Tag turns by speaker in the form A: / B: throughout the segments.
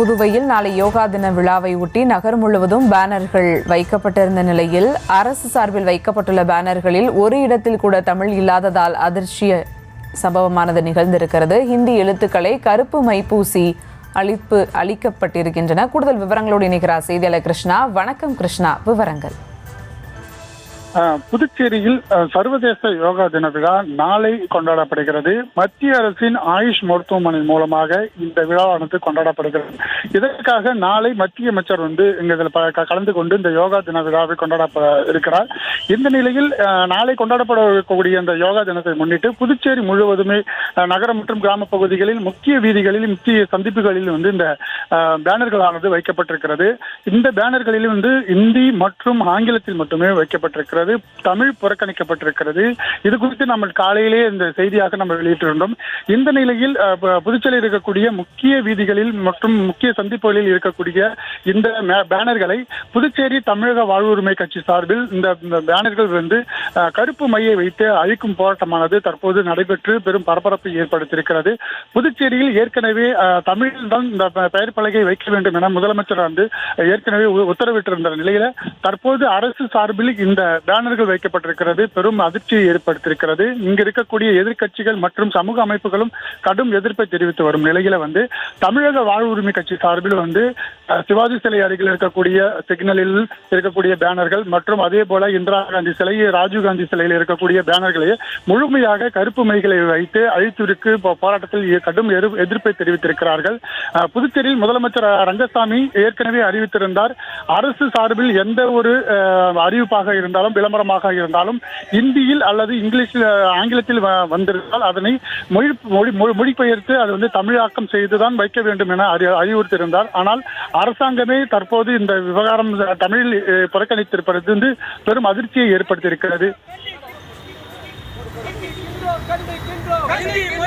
A: புதுவையில் நாளை யோகா தின விழாவை ஒட்டி நகர் முழுவதும் பேனர்கள் வைக்கப்பட்டிருந்த நிலையில் அரசு சார்பில் வைக்கப்பட்டுள்ள பேனர்களில் ஒரு இடத்தில் கூட தமிழ் இல்லாததால் அதிர்ச்சி சம்பவமானது நிகழ்ந்திருக்கிறது. ஹிந்தி எழுத்துக்களை கருப்பு மை பூசி அளிக்கப்பட்டிருக்கின்றன. கூடுதல் விவரங்களோடு இணைகிறார் செய்தியாளர் கிருஷ்ணா. வணக்கம் கிருஷ்ணா, விவரங்கள்.
B: புதுச்சேரியில் சர்வதேச யோகா தின விழா நாளை கொண்டாடப்படுகிறது. மத்திய அரசின் ஆயுஷ் மருத்துவமனை மூலமாக இந்த விழாவானது கொண்டாடப்படுகிறது. இதற்காக நாளை மத்திய அமைச்சர் இதில் கலந்து கொண்டு இந்த யோகா தின விழாவை கொண்டாட இருக்கிறார். இந்த நிலையில் நாளை கொண்டாடப்படக்கூடிய இந்த யோகா தினத்தை முன்னிட்டு புதுச்சேரி முழுவதுமே நகரம் மற்றும் கிராம பகுதிகளில் முக்கிய வீதிகளில் முக்கிய சந்திப்புகளில் இந்த பேனர்களானது வைக்கப்பட்டிருக்கிறது. இந்த பேனர்களில் இந்தி மற்றும் ஆங்கிலத்தில் மட்டுமே வைக்கப்பட்டிருக்கிறது. தமிழ் புறக்கணிக்கப்பட்டிருக்கிறது. இது குறித்து நம்ம காலையிலேயே இந்த செய்தியாக நம்ம வெளியிட்டிருந்தோம். இந்த நிலையில் புதுச்சேரியில் இருக்கக்கூடிய முக்கிய வீதிகளில் மற்றும் முக்கிய சந்திப்புகளில் இருக்கக்கூடிய இந்த பேனர்களை புதுச்சேரி தமிழக வாழ்வுரிமை கட்சி சார்பில் இந்த பேனர்கள் கருப்பு மையை வைத்து அழிக்கும் போராட்டமானது தற்போது நடைபெற்று பெரும் பரபரப்பை ஏற்படுத்தியிருக்கிறது. புதுச்சேரியில் ஏற்கனவே தமிழில் தான் இந்த பெயர் பலகை வைக்க வேண்டும் என முதலமைச்சர் ஏற்கனவே உத்தரவிட்டிருந்த நிலையில தற்போது அரசு சார்பில் இந்த பேனர்கள் வைக்கப்பட்டிருக்கிறது பெரும் அதிர்ச்சியை ஏற்படுத்தியிருக்கிறது. இங்க இருக்கக்கூடிய எதிர்கட்சிகள் மற்றும் சமூக அமைப்புகளும் கடும் எதிர்ப்பை தெரிவித்து வரும் நிலையில தமிழக வாழ்வுரிமை கட்சி சார்பில் சிவாஜி சிலை அருகில் இருக்கக்கூடிய சிக்னலில் இருக்கக்கூடிய பேனர்கள் மற்றும் அதே போல இந்திரா காந்தி சிலை, ராஜீவ்காந்தி சிலையில் இருக்கக்கூடிய பேனர்களை முழுமையாக கருப்பு மைகளை வைத்து அழித்திருக்கு போராட்டத்தில் கடும் எதிர்ப்பை தெரிவித்திருக்கிறார்கள். புதுச்சேரியில் முதலமைச்சர் ரங்கசாமி ஏற்கனவே அறிவித்திருந்தார், அரசு சார்பில் எந்த ஒரு அறிவிப்பாக இருந்தாலும் விளம்பரமாக இருந்தாலும் இந்தியில் அல்லது இங்கிலீஷில் ஆங்கிலத்தில் வந்திருந்தால் அதனை மொழிபெயர்த்து அது தமிழாக்கம் செய்துதான் வைக்க வேண்டும் என அறிவுறுத்தியிருந்தார். ஆனால் அரசாங்கமே தற்போது இந்த விவகாரம் தமிழில் புறக்கணித்திருப்பது பெரும் அதிர்ச்சியை ஏற்படுத்தியிருக்கிறது.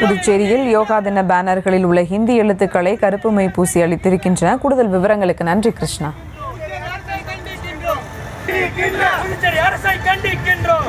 A: புதுச்சேரியில் யோகா தின பேனர்களில் உள்ள ஹிந்தி எழுத்துக்களை கருப்பு மை பூசி அளித்திருக்கின்றன. கூடுதல் விவரங்களுக்கு நன்றி கிருஷ்ணா.
C: அரசை கண்டிக்கின்றோம்.